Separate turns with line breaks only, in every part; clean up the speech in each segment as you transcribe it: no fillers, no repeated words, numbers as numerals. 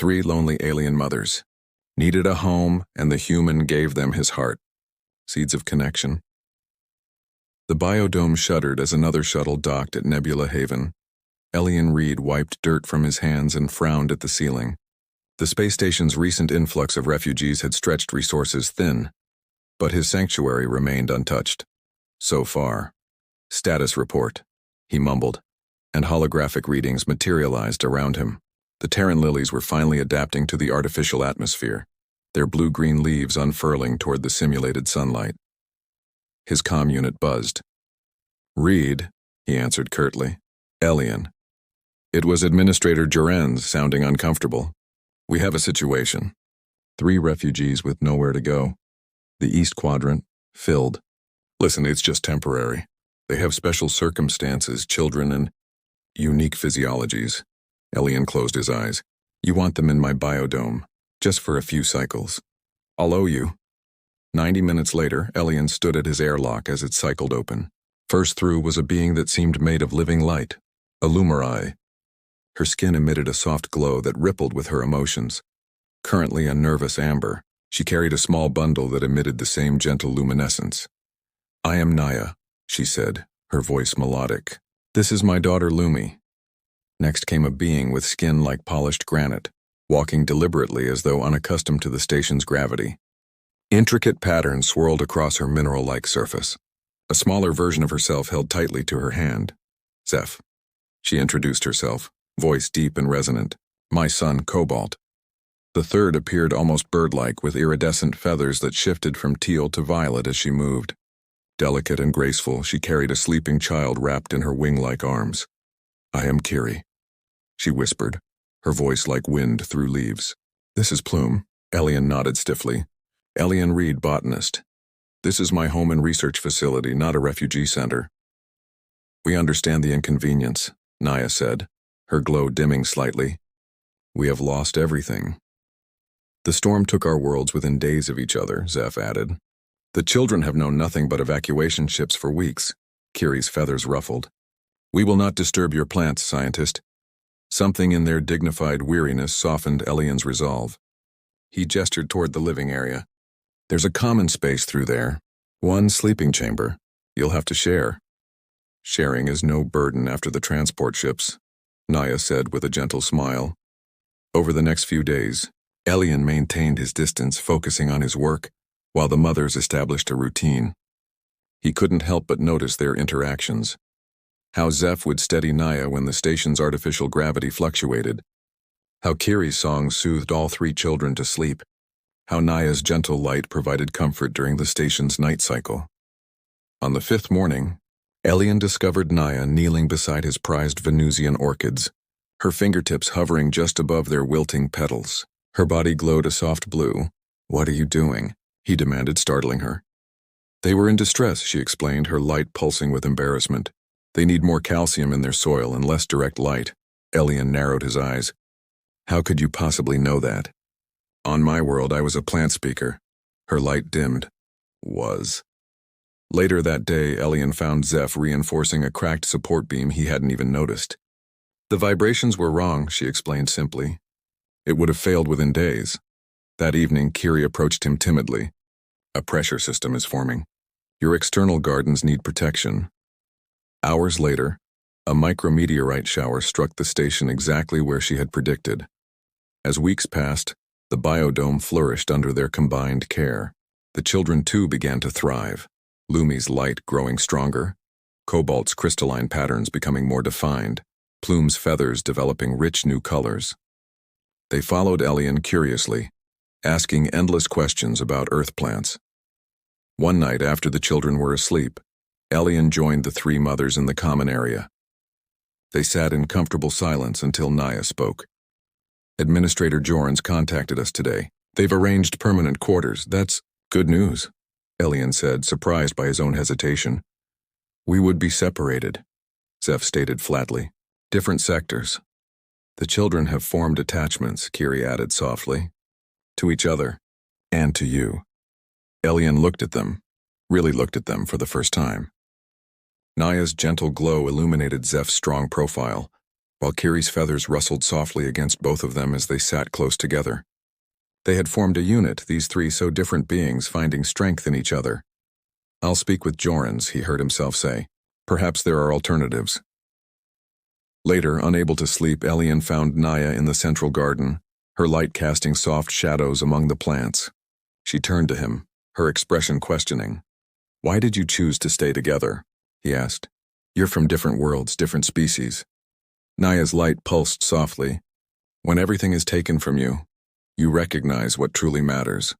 Three lonely alien mothers. Needed a home, and the human gave them his heart. Seeds of connection. The biodome shuddered as another shuttle docked at Nebula Haven. Elian Reed wiped dirt from his hands and frowned at the ceiling. The space station's recent influx of refugees had stretched resources thin, but his sanctuary remained untouched. So far. Status report, he mumbled, and holographic readings materialized around him. The Terran lilies were finally adapting to the artificial atmosphere, their blue-green leaves unfurling toward the simulated sunlight. His comm unit buzzed. "Reed," he answered curtly. "Elian." It was Administrator Jurenz, sounding uncomfortable. "We have a situation. 3 refugees with nowhere to go. The East Quadrant, filled. Listen, it's just temporary. They have special circumstances, children, and unique physiologies." Elian closed his eyes. "You want them in my biodome, just for a few cycles. I'll owe you." 90 minutes later, Elian stood at his airlock as it cycled open. First through was a being that seemed made of living light, a Lumerai. Her skin emitted a soft glow that rippled with her emotions. Currently a nervous amber, she carried a small bundle that emitted the same gentle luminescence. "I am Naya," she said, her voice melodic. "This is my daughter Lumi." Next came a being with skin like polished granite, walking deliberately as though unaccustomed to the station's gravity. Intricate patterns swirled across her mineral-like surface. A smaller version of herself held tightly to her hand. "Zeph," she introduced herself, voice deep and resonant. "My son, Cobalt." The third appeared almost bird-like, with iridescent feathers that shifted from teal to violet as she moved. Delicate and graceful, she carried a sleeping child wrapped in her wing-like arms. "I am Kiri," she whispered, her voice like wind through leaves. "This is Plume." Elian nodded stiffly. "Elian Reed, botanist. This is my home and research facility, not a refugee center." "We understand the inconvenience," Naya said, her glow dimming slightly. "We have lost everything." "The storm took our worlds within days of each other," Zeph added. "The children have known nothing but evacuation ships for weeks." Kiri's feathers ruffled. "We will not disturb your plants, scientist." Something in their dignified weariness softened Elian's resolve. He gestured toward the living area. "There's a common space through there. 1 sleeping chamber. You'll have to share." "Sharing is no burden after the transport ships," Naya said with a gentle smile. Over the next few days, Elian maintained his distance, focusing on his work, while the mothers established a routine. He couldn't help but notice their interactions. How Zeph would steady Naya when the station's artificial gravity fluctuated. How Kiri's song soothed all 3 children to sleep. How Naya's gentle light provided comfort during the station's night cycle. On the 5th morning, Elian discovered Naya kneeling beside his prized Venusian orchids, her fingertips hovering just above their wilting petals. Her body glowed a soft blue. "What are you doing?" he demanded, startling her. "They were in distress," she explained, her light pulsing with embarrassment. "They need more calcium in their soil and less direct light." Elian narrowed his eyes. "How could you possibly know that?" "On my world, I was a plant speaker." Her light dimmed. Was. Later that day, Elian found Zeph reinforcing a cracked support beam he hadn't even noticed. "The vibrations were wrong," she explained simply. "It would have failed within days." That evening, Kiri approached him timidly. "A pressure system is forming. Your external gardens need protection." Hours later, a micrometeorite shower struck the station exactly where she had predicted. As weeks passed, the biodome flourished under their combined care. The children too began to thrive, Lumi's light growing stronger, Cobalt's crystalline patterns becoming more defined, Plume's feathers developing rich new colors. They followed Elian curiously, asking endless questions about Earth plants. One night after the children were asleep, Elian joined the 3 mothers in the common area. They sat in comfortable silence until Naya spoke. "Administrator Jorans contacted us today. They've arranged permanent quarters. That's good news," Elian said, surprised by his own hesitation. "We would be separated," Zeph stated flatly. "Different sectors." "The children have formed attachments," Kiri added softly. "To each other. And to you." Elian looked at them, really looked at them for the first time. Naya's gentle glow illuminated Zeph's strong profile, while Kiri's feathers rustled softly against both of them as they sat close together. They had formed a unit, these three so different beings finding strength in each other. "I'll speak with Jorans," he heard himself say. "Perhaps there are alternatives." Later, unable to sleep, Elian found Naya in the central garden, her light casting soft shadows among the plants. She turned to him, her expression questioning. "Why did you choose to stay together?" he asked. "You're from different worlds, different species." Naya's light pulsed softly. "When everything is taken from you, you recognize what truly matters.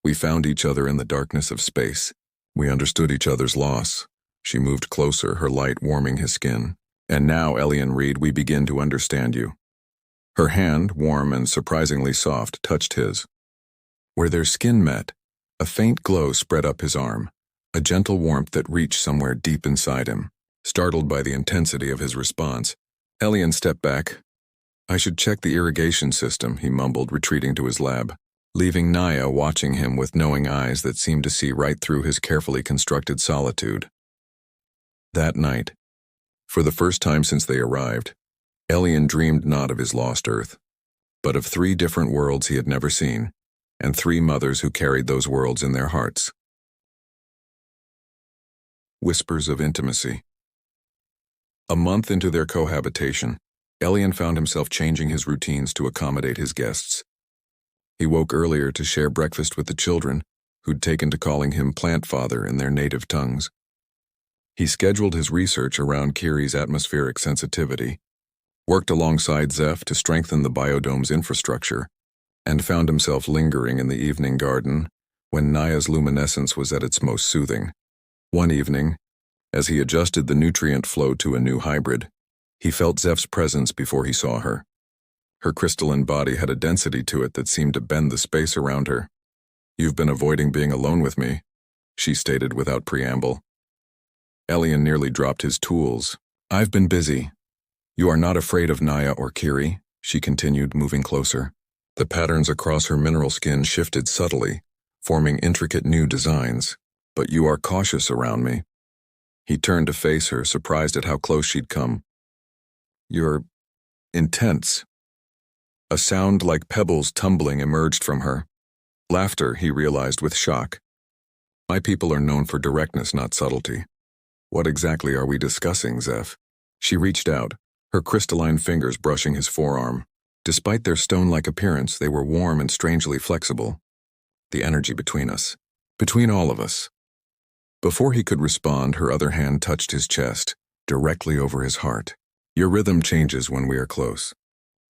We found each other in the darkness of space. We understood each other's loss." She moved closer, her light warming his skin. "And now, Elian Reed, we begin to understand you." Her hand, warm and surprisingly soft, touched his. Where their skin met, a faint glow spread up his arm, a gentle warmth that reached somewhere deep inside him. Startled by the intensity of his response, Elian stepped back. "I should check the irrigation system," he mumbled, retreating to his lab, leaving Naya watching him with knowing eyes that seemed to see right through his carefully constructed solitude. That night, for the first time since they arrived, Elian dreamed not of his lost Earth, but of 3 different worlds he had never seen, and 3 mothers who carried those worlds in their hearts. Whispers of intimacy. A month into their cohabitation, Elian found himself changing his routines to accommodate his guests. He woke earlier to share breakfast with the children, who'd taken to calling him Plant Father in their native tongues. He scheduled his research around Kiri's atmospheric sensitivity, worked alongside Zeph to strengthen the biodome's infrastructure, and found himself lingering in the evening garden when Naya's luminescence was at its most soothing. One evening, as he adjusted the nutrient flow to a new hybrid, he felt Zeph's presence before he saw her. Her crystalline body had a density to it that seemed to bend the space around her. "You've been avoiding being alone with me," she stated without preamble. Elian nearly dropped his tools. "I've been busy." "You are not afraid of Naya or Kiri," she continued, moving closer. The patterns across her mineral skin shifted subtly, forming intricate new designs. "But you are cautious around me." He turned to face her, surprised at how close she'd come. "You're intense." A sound like pebbles tumbling emerged from her. Laughter, he realized with shock. "My people are known for directness, not subtlety." "What exactly are we discussing, Zeph?" She reached out, her crystalline fingers brushing his forearm. Despite their stone-like appearance, they were warm and strangely flexible. "The energy between us. Between all of us." Before he could respond, her other hand touched his chest, directly over his heart. "Your rhythm changes when we are close.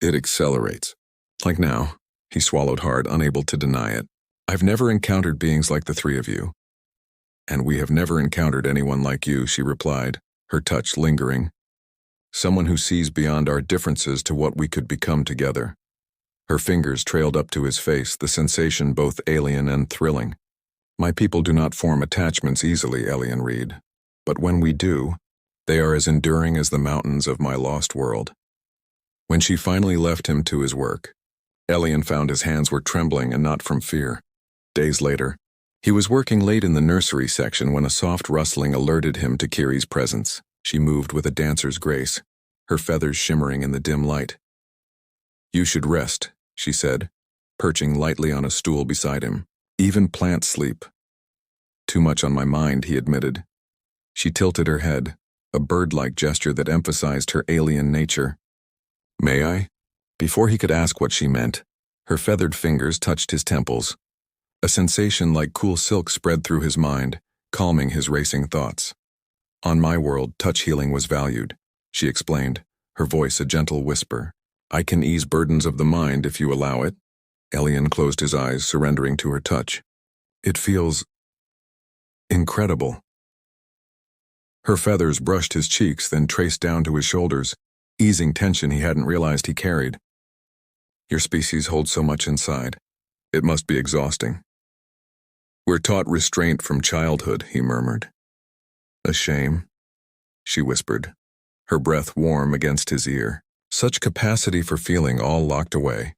It accelerates. Like now." He swallowed hard, unable to deny it. "I've never encountered beings like the 3 of you." "And we have never encountered anyone like you," she replied, her touch lingering. "Someone who sees beyond our differences to what we could become together." Her fingers trailed up to his face, the sensation both alien and thrilling. "My people do not form attachments easily, Elian Reed. But when we do, they are as enduring as the mountains of my lost world." When she finally left him to his work, Elian found his hands were trembling, and not from fear. Days later, he was working late in the nursery section when a soft rustling alerted him to Kiri's presence. She moved with a dancer's grace, her feathers shimmering in the dim light. "You should rest," she said, perching lightly on a stool beside him. "Even plants sleep." "Too much on my mind," he admitted. She tilted her head, a bird-like gesture that emphasized her alien nature. "May I?" Before he could ask what she meant, her feathered fingers touched his temples. A sensation like cool silk spread through his mind, calming his racing thoughts. "On my world, touch healing was valued," she explained, her voice a gentle whisper. "I can ease burdens of the mind if you allow it." Elian closed his eyes, surrendering to her touch. "It feels incredible." Her feathers brushed his cheeks, then traced down to his shoulders, easing tension he hadn't realized he carried. "Your species holds so much inside. It must be exhausting." "We're taught restraint from childhood," he murmured. "A shame," she whispered, her breath warm against his ear. Such capacity for feeling all locked away.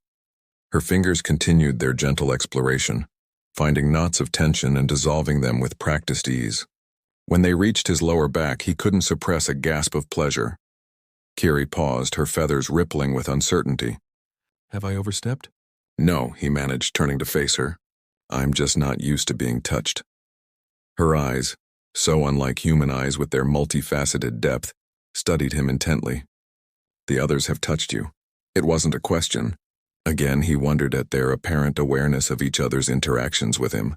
Her fingers continued their gentle exploration, finding knots of tension and dissolving them with practiced ease. When they reached his lower back, he couldn't suppress a gasp of pleasure. Kiri paused, her feathers rippling with uncertainty. Have I overstepped? No, he managed, turning to face her. I'm just not used to being touched. Her eyes, so unlike human eyes with their multifaceted depth, studied him intently. The others have touched you. It wasn't a question. Again, he wondered at their apparent awareness of each other's interactions with him.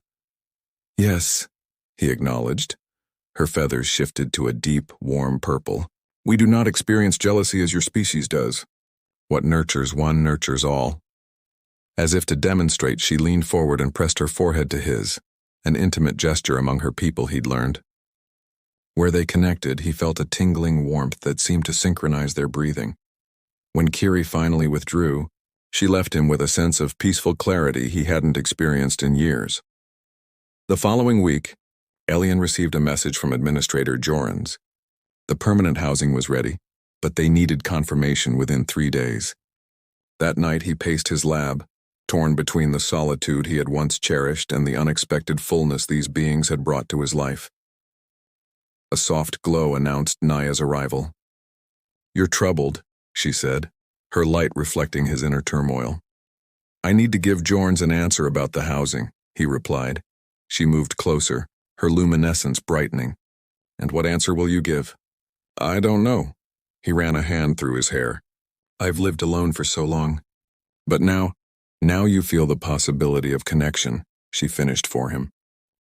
Yes, he acknowledged. Her feathers shifted to a deep, warm purple. We do not experience jealousy as your species does. What nurtures one nurtures all. As if to demonstrate, she leaned forward and pressed her forehead to his, an intimate gesture among her people he'd learned. Where they connected, he felt a tingling warmth that seemed to synchronize their breathing. When Kiri finally withdrew, she left him with a sense of peaceful clarity he hadn't experienced in years. The following week, Elian received a message from Administrator Jorans. The permanent housing was ready, but they needed confirmation within 3 days. That night he paced his lab, torn between the solitude he had once cherished and the unexpected fullness these beings had brought to his life. A soft glow announced Naya's arrival. You're troubled, she said, her light reflecting his inner turmoil. I need to give Jorans an answer about the housing, he replied. She moved closer, her luminescence brightening. And what answer will you give? I don't know. He ran a hand through his hair. I've lived alone for so long. But now you feel the possibility of connection, she finished for him.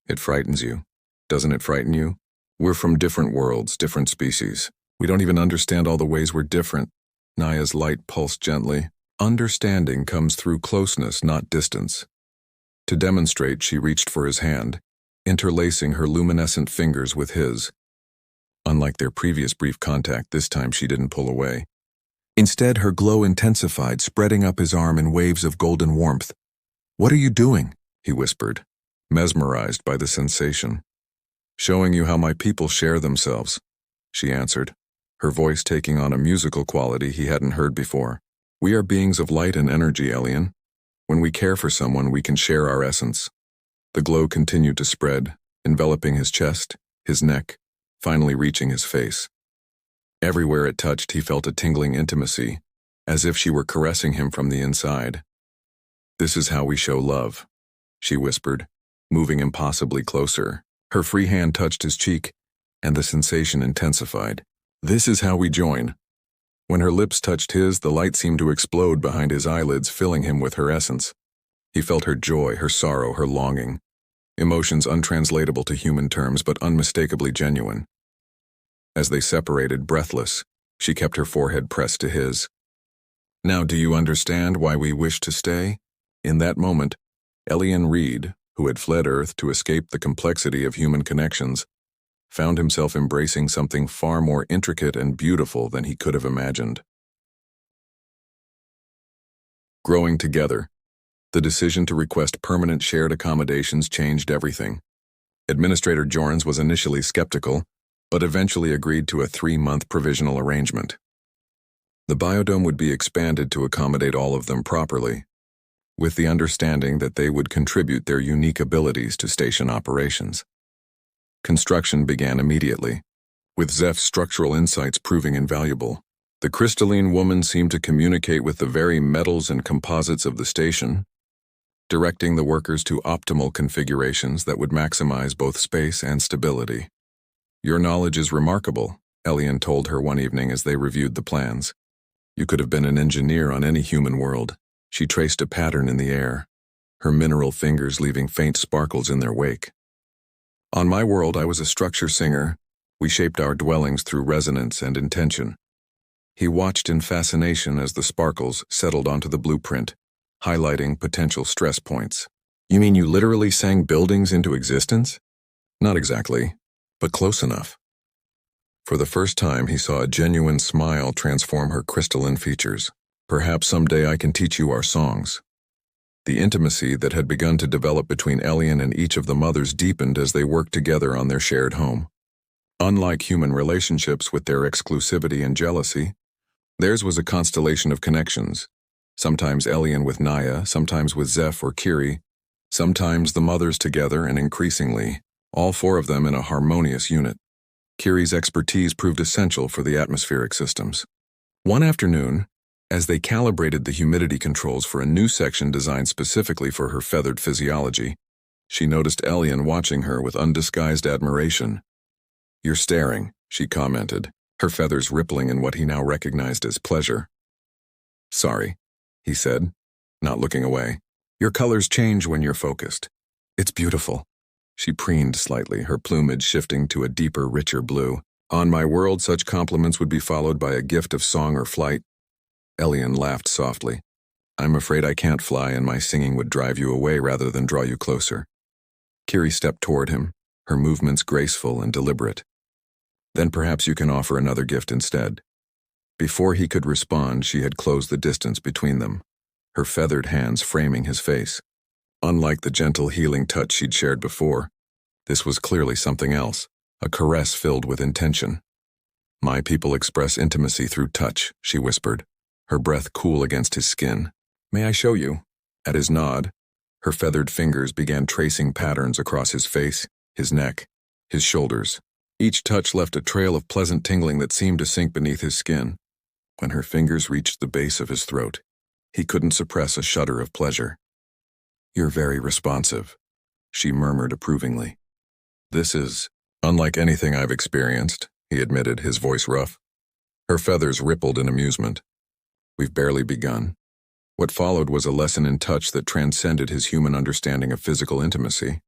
It frightens you. Doesn't it frighten you? We're from different worlds, different species. We don't even understand all the ways we're different. Naya's light pulsed gently. Understanding comes through closeness, not distance. To demonstrate, she reached for his hand, interlacing her luminescent fingers with his. Unlike their previous brief contact, this time she didn't pull away. Instead, her glow intensified, spreading up his arm in waves of golden warmth. What are you doing? He whispered, mesmerized by the sensation. Showing you how my people share themselves, she answered, her voice taking on a musical quality he hadn't heard before. We are beings of light and energy, Elian. When we care for someone, we can share our essence. The glow continued to spread, enveloping his chest, his neck, finally reaching his face. Everywhere it touched, he felt a tingling intimacy, as if she were caressing him from the inside. This is how we show love, she whispered, moving impossibly closer. Her free hand touched his cheek, and the sensation intensified. This is how we join. When her lips touched his, the light seemed to explode behind his eyelids, filling him with her essence. He felt her joy, her sorrow, her longing. Emotions untranslatable to human terms, but unmistakably genuine. As they separated, breathless, she kept her forehead pressed to his. Now do you understand why we wish to stay? In that moment, Elian Reed, who had fled Earth to escape the complexity of human connections, found himself embracing something far more intricate and beautiful than he could have imagined. Growing together, the decision to request permanent shared accommodations changed everything. Administrator Jorans was initially skeptical, but eventually agreed to a 3-month provisional arrangement. The biodome would be expanded to accommodate all of them properly, with the understanding that they would contribute their unique abilities to station operations. Construction began immediately, with Zeph's structural insights proving invaluable. The crystalline woman seemed to communicate with the very metals and composites of the station, directing the workers to optimal configurations that would maximize both space and stability. Your knowledge is remarkable, Elian told her one evening as they reviewed the plans. You could have been an engineer on any human world. She traced a pattern in the air, her mineral fingers leaving faint sparkles in their wake. On my world, I was a structure singer. We shaped our dwellings through resonance and intention. He watched in fascination as the sparkles settled onto the blueprint, highlighting potential stress points. You mean you literally sang buildings into existence? Not exactly, but close enough. For the first time, he saw a genuine smile transform her crystalline features. Perhaps someday I can teach you our songs. The intimacy that had begun to develop between Elian and each of the mothers deepened as they worked together on their shared home. Unlike human relationships with their exclusivity and jealousy, theirs was a constellation of connections, sometimes Elian with Naya, sometimes with Zeph or Kiri, sometimes the mothers together, and increasingly, all 4 of them in a harmonious unit. Kiri's expertise proved essential for the atmospheric systems. One afternoon, as they calibrated the humidity controls for a new section designed specifically for her feathered physiology, she noticed Elian watching her with undisguised admiration. "You're staring," she commented, her feathers rippling in what he now recognized as pleasure. "Sorry," he said, not looking away. "Your colors change when you're focused. It's beautiful." She preened slightly, her plumage shifting to a deeper, richer blue. "On my world, such compliments would be followed by a gift of song or flight." Elian laughed softly. "I'm afraid I can't fly, and my singing would drive you away rather than draw you closer." Kiri stepped toward him, her movements graceful and deliberate. "Then perhaps you can offer another gift instead." Before he could respond, she had closed the distance between them, her feathered hands framing his face. Unlike the gentle, healing touch she'd shared before, this was clearly something else, a caress filled with intention. "My people express intimacy through touch," she whispered, her breath cool against his skin. "May I show you?" At his nod, her feathered fingers began tracing patterns across his face, his neck, his shoulders. Each touch left a trail of pleasant tingling that seemed to sink beneath his skin. When her fingers reached the base of his throat, he couldn't suppress a shudder of pleasure. "You're very responsive," she murmured approvingly. "This is unlike anything I've experienced," he admitted, his voice rough. Her feathers rippled in amusement. "We've barely begun." What followed was a lesson in touch that transcended his human understanding of physical intimacy.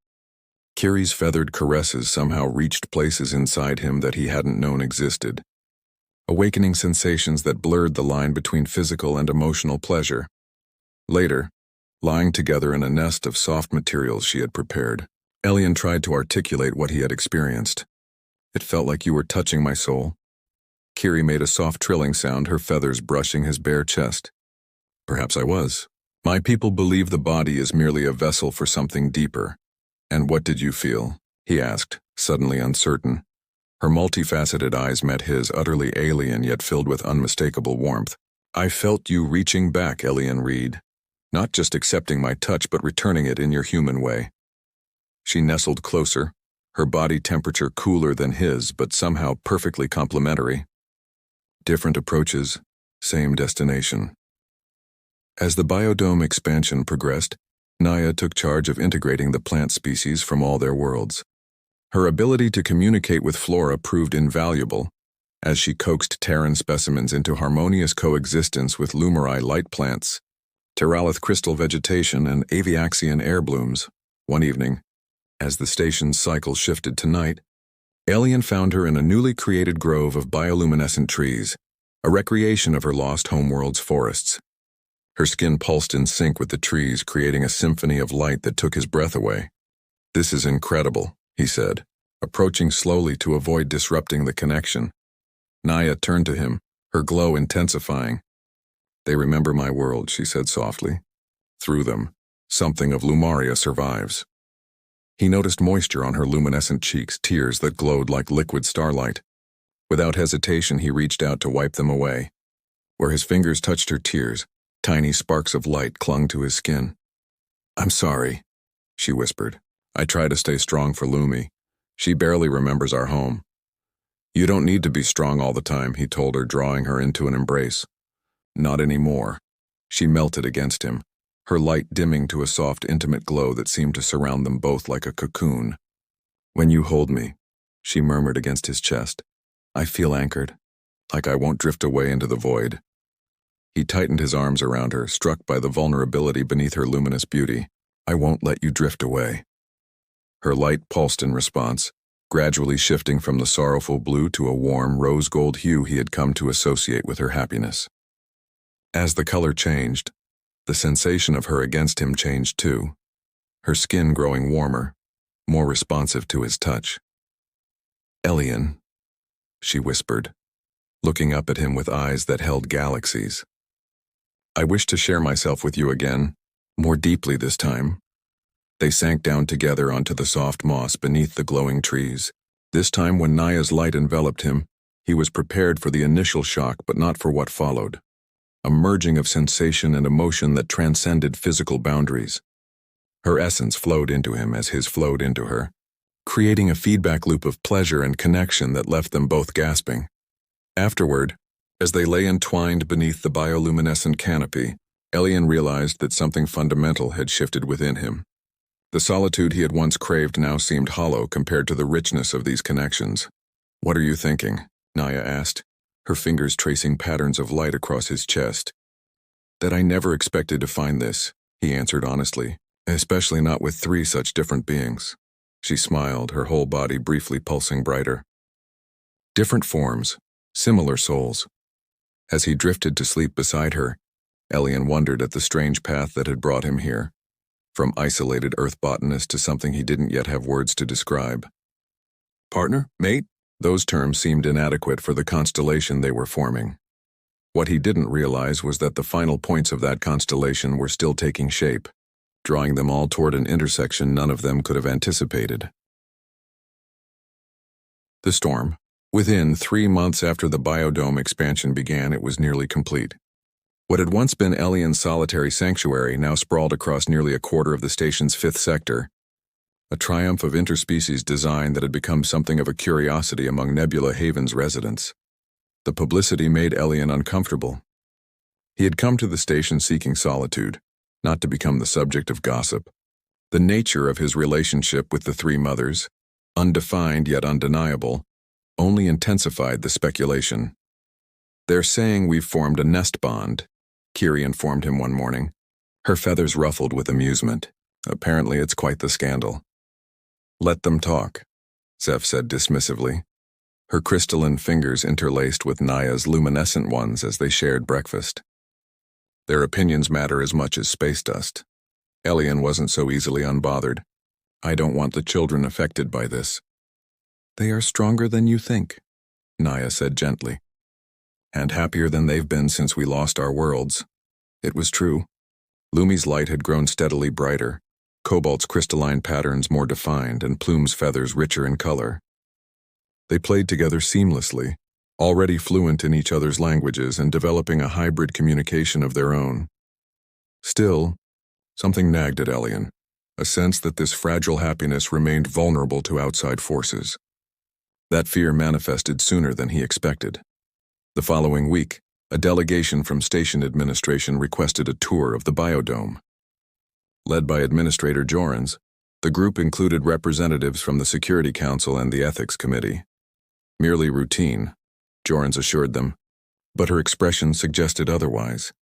Kiri's feathered caresses somehow reached places inside him that he hadn't known existed, awakening sensations that blurred the line between physical and emotional pleasure. Later, lying together in a nest of soft materials she had prepared, Elian tried to articulate what he had experienced. "It felt like you were touching my soul." Kiri made a soft trilling sound, her feathers brushing his bare chest. "Perhaps I was. My people believe the body is merely a vessel for something deeper." "And what did you feel?" he asked, suddenly uncertain. Her multifaceted eyes met his, utterly alien yet filled with unmistakable warmth. "I felt you reaching back, Elian Reed. Not just accepting my touch, but returning it in your human way." She nestled closer, her body temperature cooler than his, but somehow perfectly complementary. Different approaches, same destination. As the biodome expansion progressed, Naya took charge of integrating the plant species from all their worlds. Her ability to communicate with flora proved invaluable, as she coaxed Terran specimens into harmonious coexistence with Lumeri light plants, Terralith crystal vegetation, and Aviaxian air blooms. One evening, as the station's cycle shifted to night, Elian found her in a newly created grove of bioluminescent trees, a recreation of her lost homeworld's forests. Her skin pulsed in sync with the trees, creating a symphony of light that took his breath away. "This is incredible," he said, approaching slowly to avoid disrupting the connection. Naya turned to him, her glow intensifying. "They remember my world," she said softly. "Through them, something of Lumaria survives." He noticed moisture on her luminescent cheeks, tears that glowed like liquid starlight. Without hesitation, he reached out to wipe them away. Where his fingers touched her tears, tiny sparks of light clung to his skin. "I'm sorry," she whispered. "I try to stay strong for Lumi. She barely remembers our home." "You don't need to be strong all the time," he told her, drawing her into an embrace. "Not anymore." She melted against him, her light dimming to a soft, intimate glow that seemed to surround them both like a cocoon. "When you hold me," she murmured against his chest, "I feel anchored, like I won't drift away into the void." He tightened his arms around her, struck by the vulnerability beneath her luminous beauty. "I won't let you drift away." Her light pulsed in response, gradually shifting from the sorrowful blue to a warm, rose-gold hue he had come to associate with her happiness. As the color changed, the sensation of her against him changed too, her skin growing warmer, more responsive to his touch. "Elian," she whispered, looking up at him with eyes that held galaxies. "I wish to share myself with you again, more deeply this time." They sank down together onto the soft moss beneath the glowing trees. This time, when Naya's light enveloped him, he was prepared for the initial shock, but not for what followed. A merging of sensation and emotion that transcended physical boundaries. Her essence flowed into him as his flowed into her, creating a feedback loop of pleasure and connection that left them both gasping. Afterward, As they lay entwined beneath the bioluminescent canopy, Elian realized that something fundamental had shifted within him. The solitude he had once craved now seemed hollow compared to the richness of these connections. "What are you thinking?" Naya asked, her fingers tracing patterns of light across his chest. "That I never expected to find this," he answered honestly, "especially not with three such different beings." She smiled, her whole body briefly pulsing brighter. Different forms, similar souls. As he drifted to sleep beside her, Elian wondered at the strange path that had brought him here, from isolated Earth botanist to something he didn't yet have words to describe. Partner? Mate? Those terms seemed inadequate for the constellation they were forming. What he didn't realize was that the final points of that constellation were still taking shape, drawing them all toward an intersection none of them could have anticipated. The storm. Within 3 months after the biodome expansion began, it was nearly complete. What had once been Elian's solitary sanctuary now sprawled across nearly a quarter of the station's 5th sector, a triumph of interspecies design that had become something of a curiosity among Nebula Haven's residents. The publicity made Elian uncomfortable. He had come to the station seeking solitude, not to become the subject of gossip. The nature of his relationship with the three mothers, undefined yet undeniable, only intensified the speculation. "They're saying we've formed a nest bond," Kiri informed him one morning, her feathers ruffled with amusement. "Apparently it's quite the scandal." "Let them talk," Zeph said dismissively, her crystalline fingers interlaced with Naya's luminescent ones as they shared breakfast. "Their opinions matter as much as space dust." Elian wasn't so easily unbothered. "I don't want the children affected by this." "They are stronger than you think," Naya said gently. "And happier than they've been since we lost our worlds." It was true. Lumi's light had grown steadily brighter, Cobalt's crystalline patterns more defined, and Plume's feathers richer in color. They played together seamlessly, already fluent in each other's languages and developing a hybrid communication of their own. Still, something nagged at Elian, a sense that this fragile happiness remained vulnerable to outside forces. That fear manifested sooner than he expected. The following week, a delegation from station administration requested a tour of the biodome. Led by Administrator Jorans, the group included representatives from the Security Council and the Ethics Committee. Merely routine, Jorans assured them, but her expression suggested otherwise.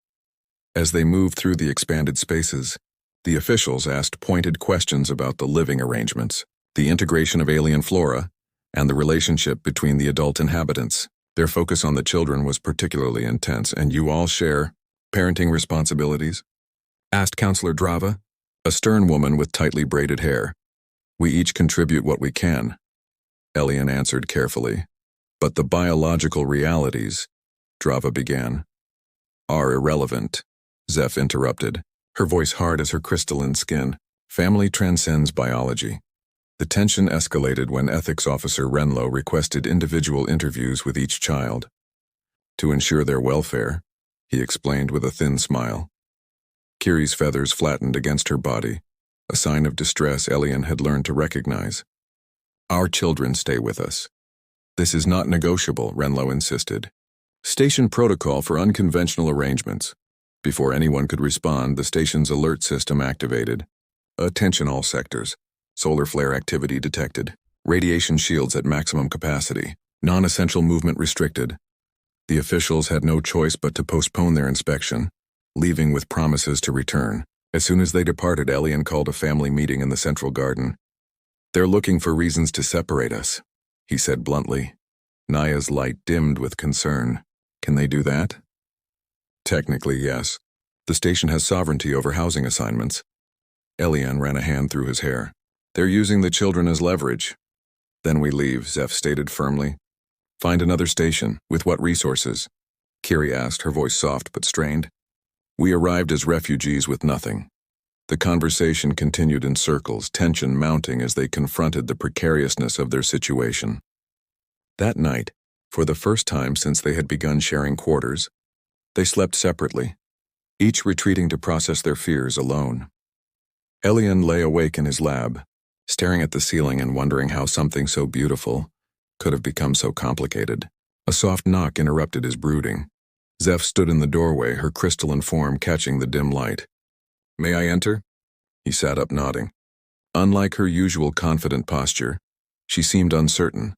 As they moved through the expanded spaces, the officials asked pointed questions about the living arrangements, the integration of alien flora, and the relationship between the adult inhabitants. Their focus on the children was particularly intense. "And you all share parenting responsibilities?" asked Counselor Drava, a stern woman with tightly braided hair. "We each contribute what we can," Elian answered carefully. "But the biological realities," Drava began, "are irrelevant," Zeph interrupted, her voice hard as her crystalline skin. "Family transcends biology." The tension escalated when Ethics Officer Renlo requested individual interviews with each child. "To ensure their welfare," he explained with a thin smile. Kiri's feathers flattened against her body, a sign of distress Elian had learned to recognize. "Our children stay with us." "This is not negotiable," Renlo insisted. "Station protocol for unconventional arrangements." Before anyone could respond, the station's alert system activated. "Attention all sectors. Solar flare activity detected. Radiation shields at maximum capacity. Non-essential movement restricted." The officials had no choice but to postpone their inspection, leaving with promises to return. As soon as they departed, Elian called a family meeting in the central garden. "They're looking for reasons to separate us," he said bluntly. Naya's light dimmed with concern. "Can they do that?" "Technically, yes. The station has sovereignty over housing assignments." Elian ran a hand through his hair. "They're using the children as leverage." "Then we leave," Zeph stated firmly. "Find another station. With what resources?" Kiri asked, her voice soft but strained. "We arrived as refugees with nothing." The conversation continued in circles, tension mounting as they confronted the precariousness of their situation. That night, for the first time since they had begun sharing quarters, they slept separately, each retreating to process their fears alone. Elian lay awake in his lab, staring at the ceiling and wondering how something so beautiful could have become so complicated. A soft knock interrupted his brooding. Zeph stood in the doorway, her crystalline form catching the dim light. "May I enter?" He sat up, nodding. Unlike her usual confident posture, she seemed uncertain,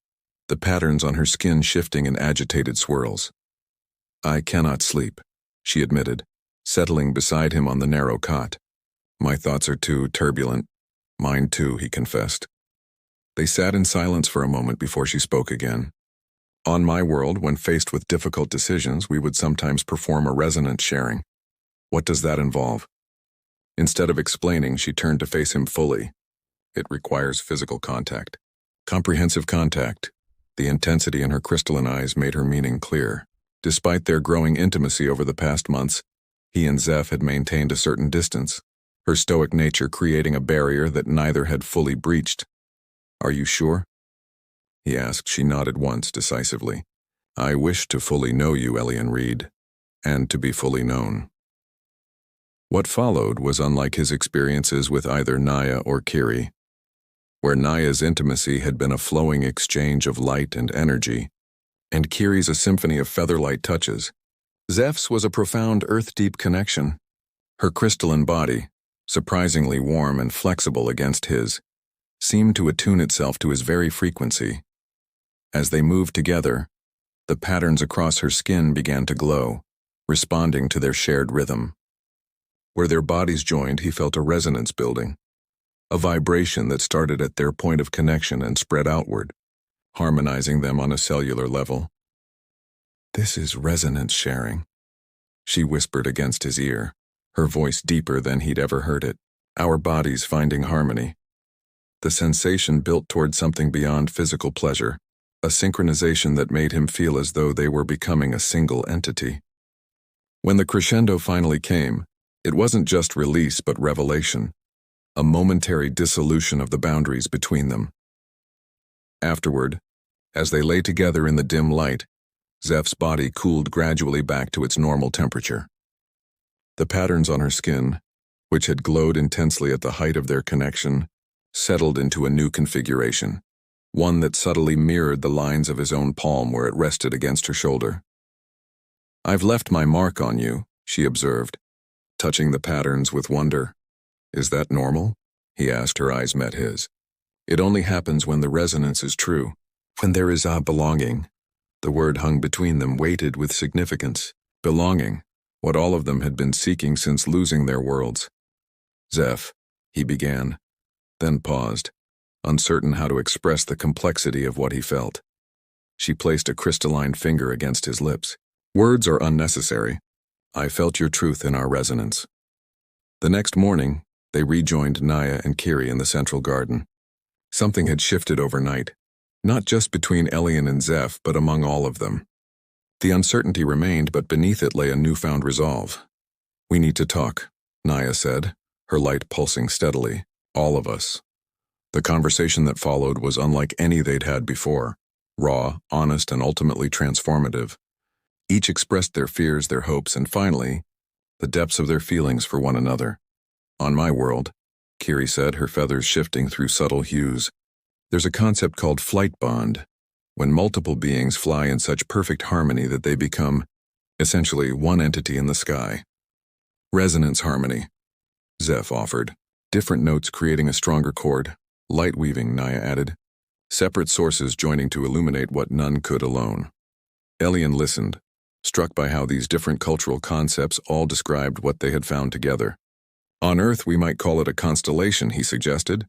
the patterns on her skin shifting in agitated swirls. "I cannot sleep," she admitted, settling beside him on the narrow cot. "My thoughts are too turbulent." "Mine too," he confessed. They sat in silence for a moment before she spoke again. "On my world, when faced with difficult decisions, we would sometimes perform a resonance sharing. What does that involve?" Instead of explaining, she turned to face him fully. "It requires physical contact. Comprehensive contact." The intensity in her crystalline eyes made her meaning clear. Despite their growing intimacy over the past months, he and Zeph had maintained a certain distance, her stoic nature creating a barrier that neither had fully breached. "Are you sure?" he asked. She nodded once, decisively. "I wish to fully know you, Elian Reed, and to be fully known." What followed was unlike his experiences with either Naya or Kiri. Where Naya's intimacy had been a flowing exchange of light and energy, and Kiri's a symphony of featherlight touches, Zeph's was a profound earth-deep connection. Her crystalline body, surprisingly warm and flexible against his, seemed to attune itself to his very frequency. As they moved together, the patterns across her skin began to glow, responding to their shared rhythm. Where their bodies joined, he felt a resonance building, a vibration that started at their point of connection and spread outward, harmonizing them on a cellular level. "This is resonance sharing," she whispered against his ear, her voice deeper than he'd ever heard it. "Our bodies finding harmony." The sensation built toward something beyond physical pleasure, a synchronization that made him feel as though they were becoming a single entity. When the crescendo finally came, it wasn't just release but revelation, a momentary dissolution of the boundaries between them. Afterward, as they lay together in the dim light, Zeph's body cooled gradually back to its normal temperature. The patterns on her skin, which had glowed intensely at the height of their connection, settled into a new configuration, one that subtly mirrored the lines of his own palm where it rested against her shoulder. "I've left my mark on you," she observed, touching the patterns with wonder. "Is that normal?" he asked. Her eyes met his. "It only happens when the resonance is true, when there is a belonging." The word hung between them, weighted with significance. Belonging, what all of them had been seeking since losing their worlds. "Zeph," he began, then paused, uncertain how to express the complexity of what he felt. She placed a crystalline finger against his lips. "Words are unnecessary. I felt your truth in our resonance." The next morning, they rejoined Naya and Kiri in the central garden. Something had shifted overnight, not just between Elian and Zeph, but among all of them. The uncertainty remained, but beneath it lay a newfound resolve. "We need to talk," Naya said, her light pulsing steadily. "All of us." The conversation that followed was unlike any they'd had before, raw, honest, and ultimately transformative. Each expressed their fears, their hopes, and finally, the depths of their feelings for one another. "On my world," Kiri said, her feathers shifting through subtle hues, "there's a concept called flight bond, when multiple beings fly in such perfect harmony that they become, essentially, one entity in the sky." "Resonance harmony," Zeph offered, different notes creating a stronger chord. "Light weaving," Naya added, separate sources joining to illuminate what none could alone. Elian listened, struck by how these different cultural concepts all described what they had found together. "On Earth, we might call it a constellation," he suggested.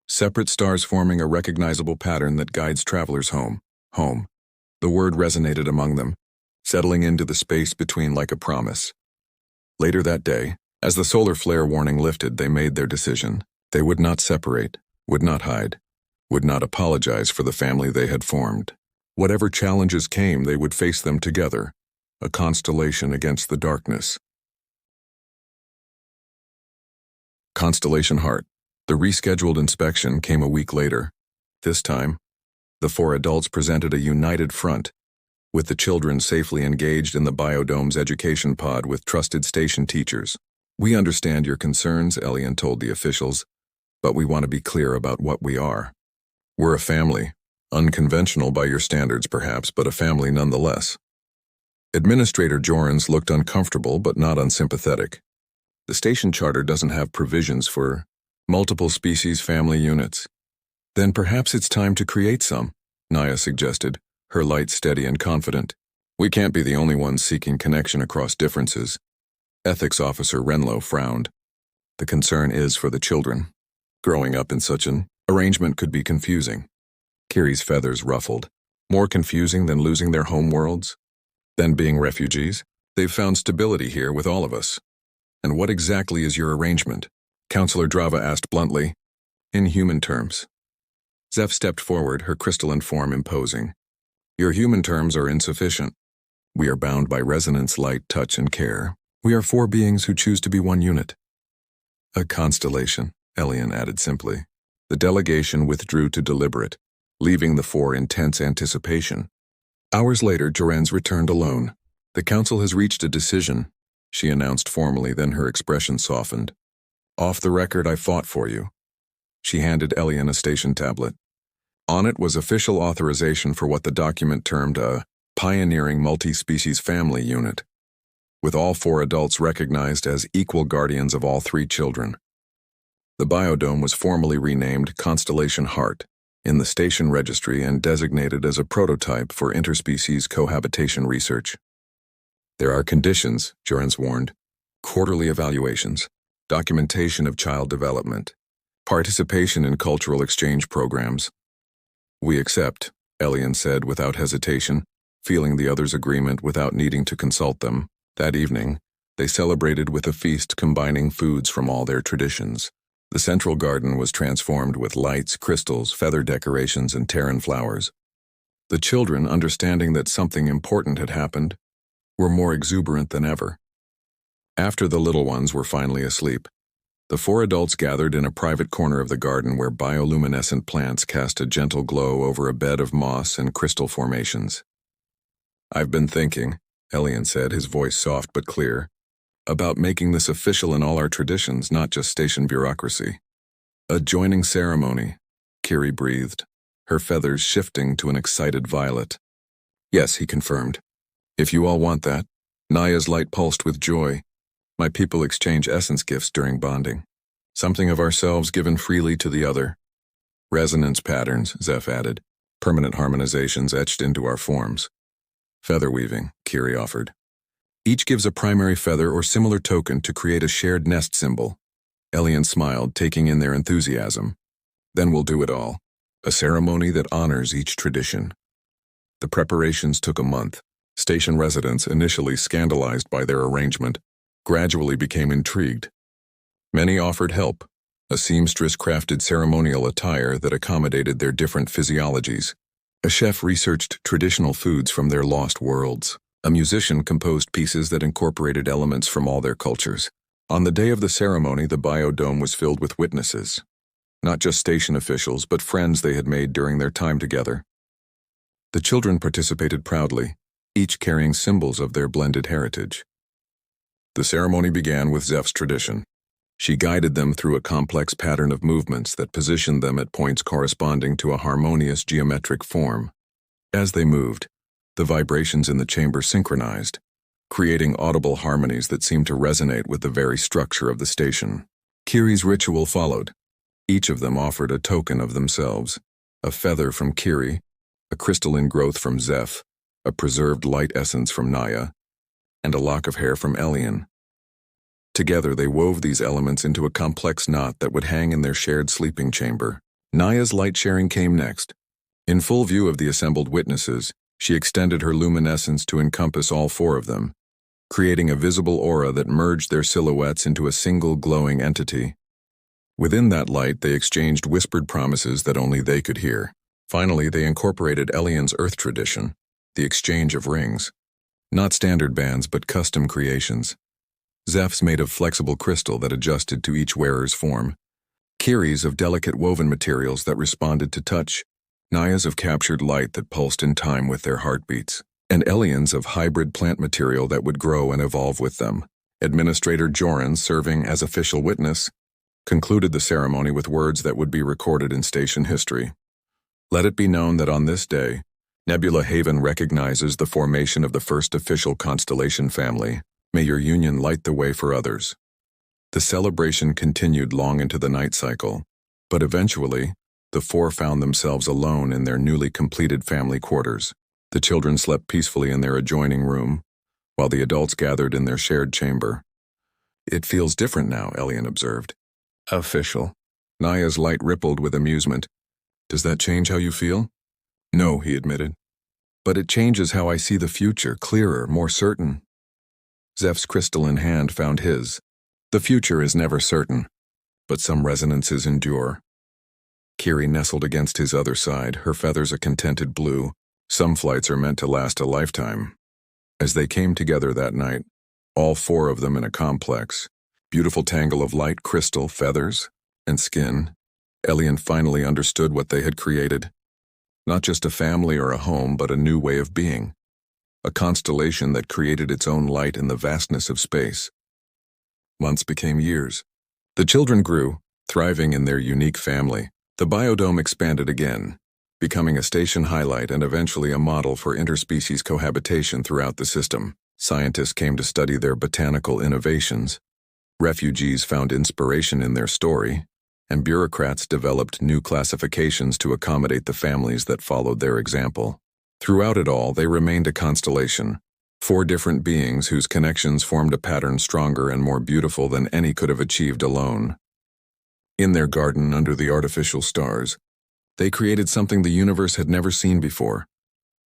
"Separate stars forming a recognizable pattern that guides travelers home." Home. The word resonated among them, settling into the space between like a promise. Later that day, as the solar flare warning lifted, they made their decision. They would not separate, would not hide, would not apologize for the family they had formed. Whatever challenges came, they would face them together, a constellation against the darkness. Constellation Heart. The rescheduled inspection came a week later. This time, the four adults presented a united front, with the children safely engaged in the Biodome's education pod with trusted station teachers. "We understand your concerns," Elian told the officials, "but we want to be clear about what we are. We're a family, Unconventional by your standards, perhaps, but a family nonetheless. Administrator Jorans looked uncomfortable but not unsympathetic. The station charter doesn't have provisions for multiple species family units. Then perhaps it's time to create some, Naya suggested, her light steady and confident. We can't be the only ones seeking connection across differences. Ethics Officer Renlo frowned. The concern is for the children. Growing up in such an arrangement could be confusing. Kiri's feathers ruffled. More confusing than losing their home worlds? Than being refugees? They've found stability here with all of us. And what exactly is your arrangement? Counselor Drava asked bluntly. In human terms. Zeph stepped forward, her crystalline form imposing. Your human terms are insufficient. We are bound by resonance, light, touch, and care. We are 4 beings who choose to be one unit. A constellation, Elian added simply. The delegation withdrew to deliberate, leaving the 4 in tense anticipation. Hours later, Jorans returned alone. The council has reached a decision, she announced formally, then her expression softened. Off the record, I fought for you. She handed Elian a station tablet. On it was official authorization for what the document termed a pioneering multi-species family unit, with all 4 adults recognized as equal guardians of all 3 children. The biodome was formally renamed Constellation Heart in the station registry and designated as a prototype for interspecies cohabitation research. There are conditions, Jorans warned. Quarterly evaluations, documentation of child development, participation in cultural exchange programs. We accept, Elian said without hesitation, feeling the others' agreement without needing to consult them. That evening, they celebrated with a feast combining foods from all their traditions. The central garden was transformed with lights, crystals, feather decorations, and Terran flowers. The children, understanding that something important had happened, were more exuberant than ever. After the little ones were finally asleep, the 4 adults gathered in a private corner of the garden where bioluminescent plants cast a gentle glow over a bed of moss and crystal formations. I've been thinking, Elian said, his voice soft but clear, about making this official in all our traditions, not just station bureaucracy. A joining ceremony, Kiri breathed, her feathers shifting to an excited violet. Yes, he confirmed. If you all want that. Naya's light pulsed with joy. My people exchange essence gifts during bonding. Something of ourselves given freely to the other. Resonance patterns, Zeph added. Permanent harmonizations etched into our forms. Feather weaving, Kiri offered. Each gives a primary feather or similar token to create a shared nest symbol. Elian smiled, taking in their enthusiasm. Then we'll do it all. A ceremony that honors each tradition. The preparations took a month. Station residents, initially scandalized by their arrangement, gradually became intrigued. Many offered help. A seamstress crafted ceremonial attire that accommodated their different physiologies. A chef researched traditional foods from their lost worlds. A musician composed pieces that incorporated elements from all their cultures. On the day of the ceremony, the biodome was filled with witnesses. Not just station officials, but friends they had made during their time together. The children participated proudly, each carrying symbols of their blended heritage. The ceremony began with Zeph's tradition. She guided them through a complex pattern of movements that positioned them at points corresponding to a harmonious geometric form. As they moved, the vibrations in the chamber synchronized, creating audible harmonies that seemed to resonate with the very structure of the station. Kiri's ritual followed. Each of them offered a token of themselves, a feather from Kiri, a crystalline growth from Zeph, a preserved light essence from Naya, and a lock of hair from Elian. Together they wove these elements into a complex knot that would hang in their shared sleeping chamber. Naya's light sharing came next. In full view of the assembled witnesses, she extended her luminescence to encompass all 4 of them, creating a visible aura that merged their silhouettes into a single glowing entity. Within that light, they exchanged whispered promises that only they could hear. Finally, they incorporated Elian's earth tradition, the exchange of rings. Not standard bands, but custom creations. Zeph's made of flexible crystal that adjusted to each wearer's form. Kiri's of delicate woven materials that responded to touch. Naya's of captured light that pulsed in time with their heartbeats. And Elian's of hybrid plant material that would grow and evolve with them. Administrator Joran, serving as official witness, concluded the ceremony with words that would be recorded in station history. Let it be known that on this day, Nebula Haven recognizes the formation of the first official Constellation family. May your union light the way for others. The celebration continued long into the night cycle, but eventually, the four found themselves alone in their newly completed family quarters. The children slept peacefully in their adjoining room, while the adults gathered in their shared chamber. It feels different now, Elian observed. Official. Naya's light rippled with amusement. Does that change how you feel? No, he admitted. But it changes how I see the future, clearer, more certain. Zeph's crystalline hand found his. The future is never certain, but some resonances endure. Kiri nestled against his other side, her feathers a contented blue. Some flights are meant to last a lifetime. As they came together that night, all four of them in a complex, beautiful tangle of light, crystal, feathers, and skin, Elian finally understood what they had created. Not just a family or a home, but a new way of being. A constellation that created its own light in the vastness of space. Months became years. The children grew, thriving in their unique family. The biodome expanded again, becoming a station highlight and eventually a model for interspecies cohabitation throughout the system. Scientists came to study their botanical innovations. Refugees found inspiration in their story, and bureaucrats developed new classifications to accommodate the families that followed their example. Throughout it all, they remained a constellation, four different beings whose connections formed a pattern stronger and more beautiful than any could have achieved alone. In their garden under the artificial stars, they created something the universe had never seen before.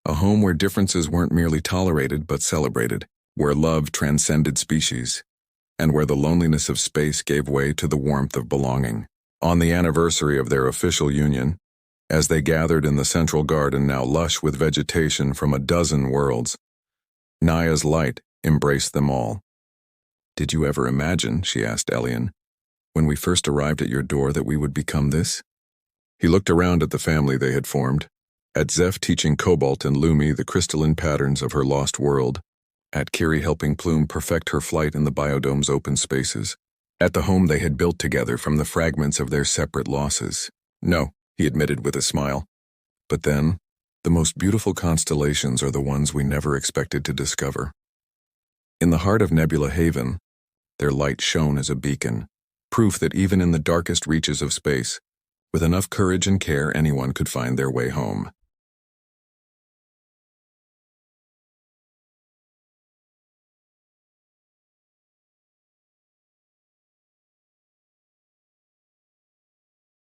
A home where differences weren't merely tolerated but celebrated, where love transcended species, and where the loneliness of space gave way to the warmth of belonging. On the anniversary of their official union, as they gathered in the central garden now lush with vegetation from a dozen worlds, Naya's light embraced them all. Did you ever imagine, she asked Elian, when we first arrived at your door that we would become this? He looked around at the family they had formed, at Zeph teaching Cobalt and Lumi the crystalline patterns of her lost world, at Kiri helping Plume perfect her flight in the biodome's open spaces, at the home they had built together from the fragments of their separate losses. No, he admitted with a smile. But then, the most beautiful constellations are the ones we never expected to discover. In the heart of Nebula Haven, their light shone as a beacon, proof that even in the darkest reaches of space, with enough courage and care anyone could find their way home.